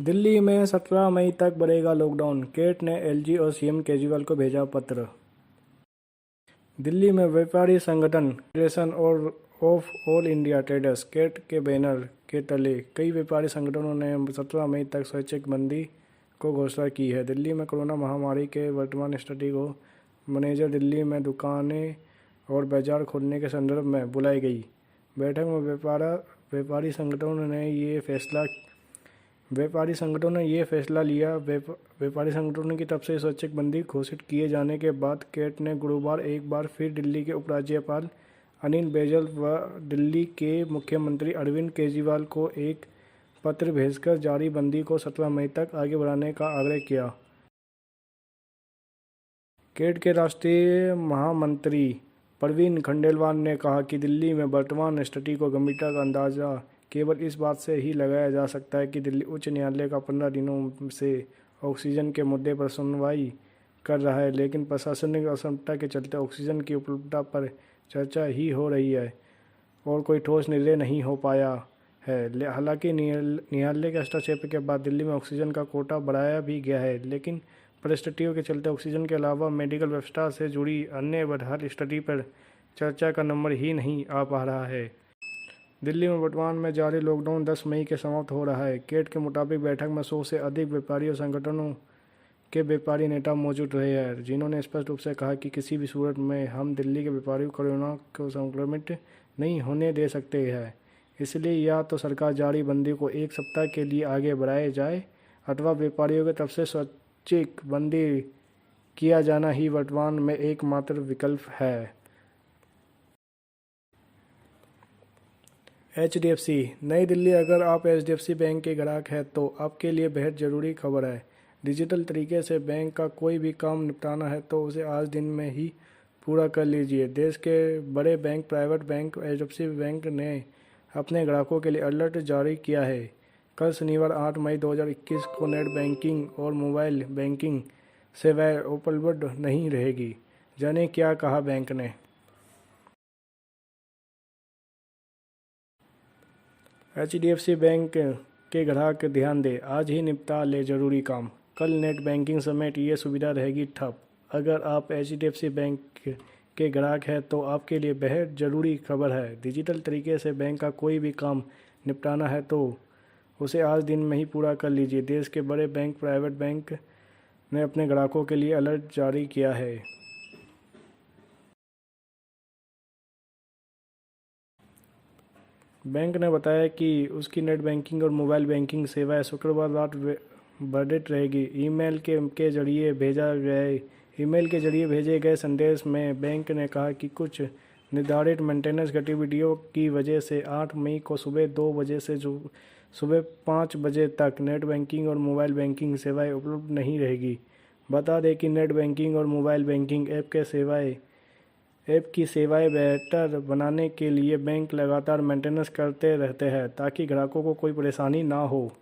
दिल्ली में 17 मई तक बढ़ेगा लॉकडाउन, केट ने एलजी और सीएम केजरीवाल को भेजा पत्र। दिल्ली में व्यापारी संगठन फेडरेशन और of all India traders CAIT के बैनर के तले कई व्यापारी संगठनों ने 17 मई तक स्वैच्छिक बंदी को घोषणा की है। दिल्ली में कोरोना महामारी के वर्तमान स्थिति को मैनेजर दिल्ली में दुकानें और बाजार खोलने के संदर्भ में बुलाई गई बैठक में व्यापारी संगठनों ने ये फैसला लिया। व्यापारी संगठनों की तरफ से स्वैच्छिक बंदी घोषित किए जाने के बाद केट ने गुरुवार एक बार फिर दिल्ली के उपराज्यपाल अनिल बैजल व दिल्ली के मुख्यमंत्री अरविंद केजरीवाल को एक पत्र भेजकर जारी बंदी को 17 मई तक आगे बढ़ाने का आग्रह किया। केट के राष्ट्रीय महामंत्री प्रवीण खंडेलवाल ने कहा कि दिल्ली में वर्तमान स्थिति को गंभीरता का अंदाजा केवल इस बात से ही लगाया जा सकता है कि दिल्ली उच्च न्यायालय का 15 दिनों से ऑक्सीजन के मुद्दे पर सुनवाई कर रहा है, लेकिन प्रशासनिक असमर्थता के चलते ऑक्सीजन की उपलब्धता पर चर्चा ही हो रही है और कोई ठोस निर्णय नहीं हो पाया है। हालांकि न्यायालय के हस्तक्षेप के बाद दिल्ली में ऑक्सीजन का कोटा बढ़ाया भी गया है, लेकिन परिस्थितियों के चलते ऑक्सीजन के अलावा मेडिकल व्यवस्था से जुड़ी अन्य बदहाल स्थिति पर चर्चा का नंबर ही नहीं आ पा रहा है। दिल्ली में वर्तमान में जारी लॉकडाउन 10 मई के समाप्त हो रहा है। केट के मुताबिक बैठक में 100 से अधिक व्यापारी और संगठनों के व्यापारी नेता मौजूद रहे हैं, जिन्होंने स्पष्ट रूप से कहा कि किसी भी सूरत में हम दिल्ली के व्यापारियों को कोरोना को संक्रमित नहीं होने दे सकते हैं। इसलिए या तो सरकार जारी बंदी को एक सप्ताह के लिए आगे बढ़ाए जाए अथवा व्यापारियों की तरफ से स्वैच्छिक बंदी किया जाना ही वर्तमान में एकमात्र विकल्प है। HDFC नई दिल्ली। अगर आप HDFC बैंक के ग्राहक हैं तो आपके लिए बेहद ज़रूरी खबर है। डिजिटल तरीके से बैंक का कोई भी काम निपटाना है तो उसे आज दिन में ही पूरा कर लीजिए। देश के बड़े bank private bank HDFC bank ने अपने ग्राहकों के लिए अलर्ट जारी किया है। कल शनिवार 8 मई 2021 को नेट बैंकिंग और मोबाइल बैंकिंग सेवाएं उपलब्ध नहीं रहेगी। जाने क्या कहा बैंक ने। HDFC बैंक के ग्राहक ध्यान दें, आज ही निपटा ले जरूरी काम। कल नेट बैंकिंग समेत ये सुविधा रहेगी ठप। अगर आप HDFC बैंक के ग्राहक हैं तो आपके लिए बेहद ज़रूरी खबर है। डिजिटल तरीके से बैंक का कोई भी काम निपटाना है तो उसे आज दिन में ही पूरा कर लीजिए। देश के बड़े बैंक प्राइवेट बैंक ने अपने ग्राहकों के लिए अलर्ट जारी किया है। बैंक ने बताया कि उसकी नेट बैंकिंग और मोबाइल बैंकिंग सेवाएं शुक्रवार रात बंद रहेगी। ईमेल के जरिए भेजे गए संदेश में बैंक ने कहा कि कुछ निर्धारित मेंटेनेंस गतिविधियों की वजह से 8 मई को सुबह 2 बजे से सुबह 5 बजे तक नेट बैंकिंग और मोबाइल बैंकिंग सेवाएं उपलब्ध नहीं रहेगी। बता दें कि नेट बैंकिंग और मोबाइल बैंकिंग ऐप की सेवाएं बेहतर बनाने के लिए बैंक लगातार मेंटेनेंस करते रहते हैं ताकि ग्राहकों को कोई परेशानी ना हो।